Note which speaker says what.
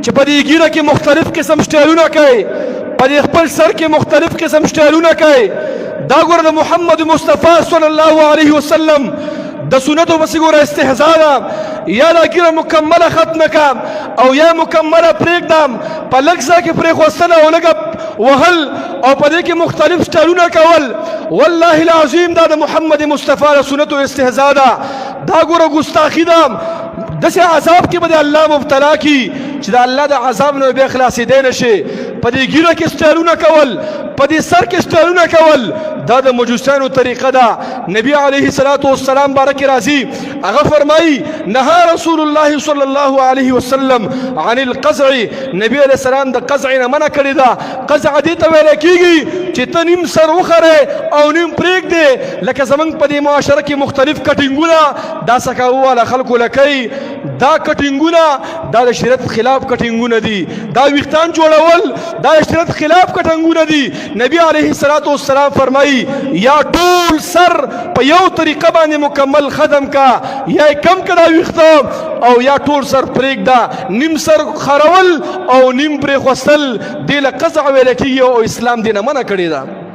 Speaker 1: چې په دې ګیره کې مختلف قسم سټایلونه کوي، په دې خپل سر کې مختلف قسم سټایلونه کوي. دا ګوره د محمد مصطفی صلی الله علیه وسلم د سنتو پسې ګوره استهزاء ده. یا دا ګیره مکمله ختمه کا او یا مکمله پرېږدم، په لږ ځای کې پرېښوستل او لږه وهل او په دې کې مختلف سټایلونه کول، والله العظیم دا د محمد مصطفی د سنتو استهزاء ده. دا ګوره ګستاخي ده. داسې عذاب کې به د الله مبتلا کی چې د الله د عذاب نه بیا خلاصېدی نه شي. په دې ګیره کې سټایلونه کول، په دې سر کې سټایلونه کول، دا د مجوسیانو طریقه ده. نبی علیه الصلاة والسلام بارک راضي هغه فرمایي نهى رسول الله صلی الله علیه وسلم عن القزع. نبی علیه السلام د قزع نه منع کړې ده. قزع دې ته ویل کېږي چې ته نیم سر وخرې او نیم پرېږدې. لکه زمونږ په دې معاشره کې مختلف کټینګونه دا سکاوو والا خلکو لکوي. دا کټینګونه دا د شریعت خلاف کټینګونه دي. دا ویښتان جوړول دا د شریعت خلاف کټینګونه دي. نبی علیه الصلاة والسلام فرمایي یا ټول سر په یو طریقه باندې مکمل ختم کا، یا کم کړه ویښته او یا ټول سر پرېږده. نیم سر خرول او نیم پرېښوستل دې له قزع ویل کېږي او اسلام دې نه منع کړې ده.